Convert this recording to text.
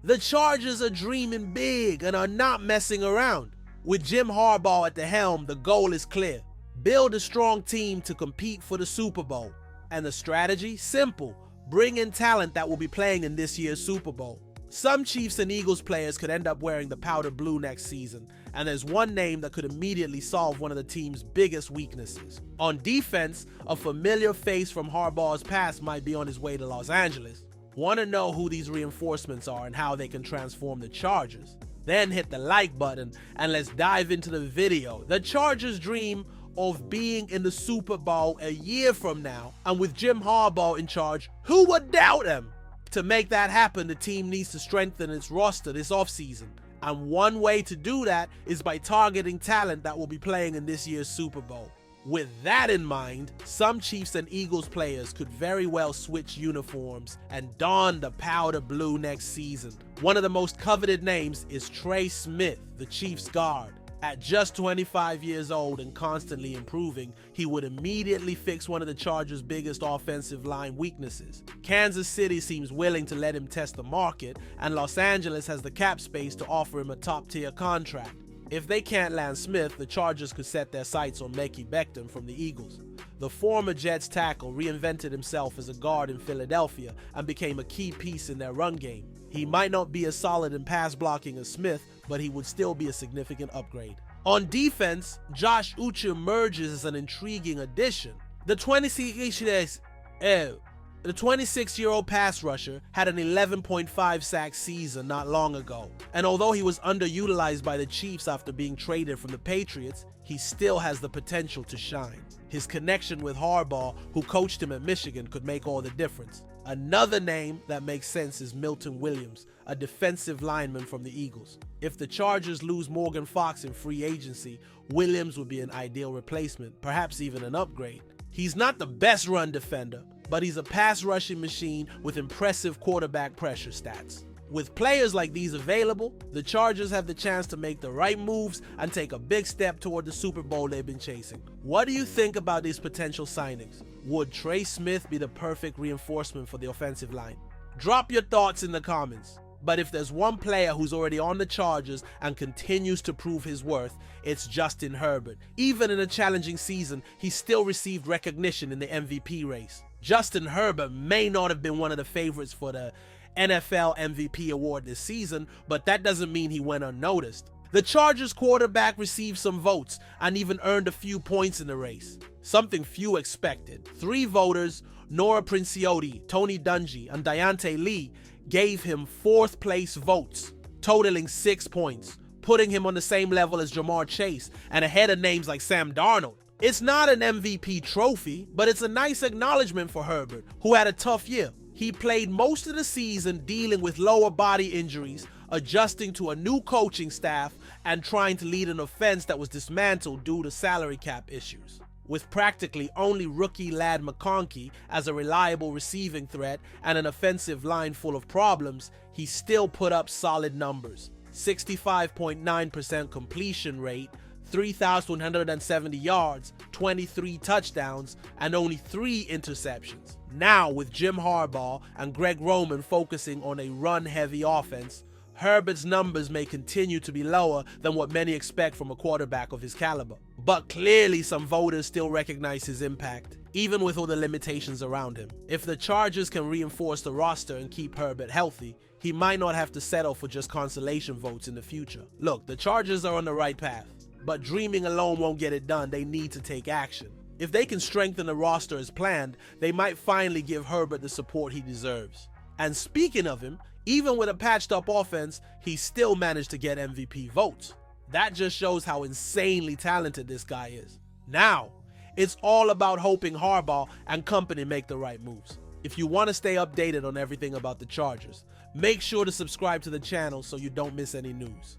The Chargers are dreaming big and are not messing around. With Jim Harbaugh at the helm, the goal is clear. Build a strong team to compete for the Super Bowl. And the strategy? Simple. Bring in talent that will be playing in this year's Super Bowl. Some Chiefs and Eagles players could end up wearing the powder blue next season, and there's one name that could immediately solve one of the team's biggest weaknesses. On defense, a familiar face from Harbaugh's past might be on his way to Los Angeles. Want to know who these reinforcements are and how they can transform the Chargers? Then hit the like button and let's dive into the video. The Chargers dream of being in the Super Bowl a year from now, and with Jim Harbaugh in charge, who would doubt him? To make that happen, the team needs to strengthen its roster this offseason. And one way to do that is by targeting talent that will be playing in this year's Super Bowl. With that in mind, some Chiefs and Eagles players could very well switch uniforms and don the powder blue next season. One of the most coveted names is Trey Smith, the Chiefs guard. At just 25 years old and constantly improving, he would immediately fix one of the Chargers' biggest offensive line weaknesses. Kansas City seems willing to let him test the market, and Los Angeles has the cap space to offer him a top-tier contract. If they can't land Smith, the Chargers could set their sights on Mekhi Becton from the Eagles. The former Jets tackle reinvented himself as a guard in Philadelphia and became a key piece in their run game. He might not be as solid in pass blocking as Smith, but he would still be a significant upgrade. On defense, Josh Uche emerges as an intriguing addition. The 26-year-old pass rusher had an 11.5 sack season not long ago, and although he was underutilized by the Chiefs after being traded from the Patriots, he still has the potential to shine. His connection with Harbaugh, who coached him at Michigan, could make all the difference. Another name that makes sense is Milton Williams, a defensive lineman from the Eagles. If the Chargers lose Morgan Fox in free agency, Williams would be an ideal replacement, perhaps even an upgrade. He's not the best run defender, but he's a pass rushing machine with impressive quarterback pressure stats. With players like these available, the Chargers have the chance to make the right moves and take a big step toward the Super Bowl they've been chasing. What do you think about these potential signings? Would Trey Smith be the perfect reinforcement for the offensive line? Drop your thoughts in the comments. But if there's one player who's already on the Chargers and continues to prove his worth, it's Justin Herbert. Even in a challenging season, he still received recognition in the MVP race. Justin Herbert may not have been one of the favorites for the NFL MVP award this season, but that doesn't mean he went unnoticed. The Chargers quarterback received some votes and even earned a few points in the race. Something few expected. 3 voters, Nora Princiotti, Tony Dungy, and Diante Lee, gave him 4th place votes, totaling 6 points, putting him on the same level as Jamar Chase and ahead of names like Sam Darnold. It's not an MVP trophy, but it's a nice acknowledgement for Herbert, who had a tough year. He played most of the season dealing with lower body injuries, adjusting to a new coaching staff, and trying to lead an offense that was dismantled due to salary cap issues. With practically only rookie Ladd McConkey as a reliable receiving threat and an offensive line full of problems, he still put up solid numbers. 65.9% completion rate, 3,170 yards, 23 touchdowns, and only 3 interceptions. Now, with Jim Harbaugh and Greg Roman focusing on a run-heavy offense, Herbert's numbers may continue to be lower than what many expect from a quarterback of his caliber. But clearly some voters still recognize his impact, even with all the limitations around him. If the Chargers can reinforce the roster and keep Herbert healthy, he might not have to settle for just consolation votes in the future. Look, the Chargers are on the right path, but dreaming alone won't get it done. They need to take action. If they can strengthen the roster as planned, they might finally give Herbert the support he deserves. And speaking of him, even with a patched up offense, he still managed to get MVP votes. That just shows how insanely talented this guy is. Now, it's all about hoping Harbaugh and company make the right moves. If you want to stay updated on everything about the Chargers, make sure to subscribe to the channel so you don't miss any news.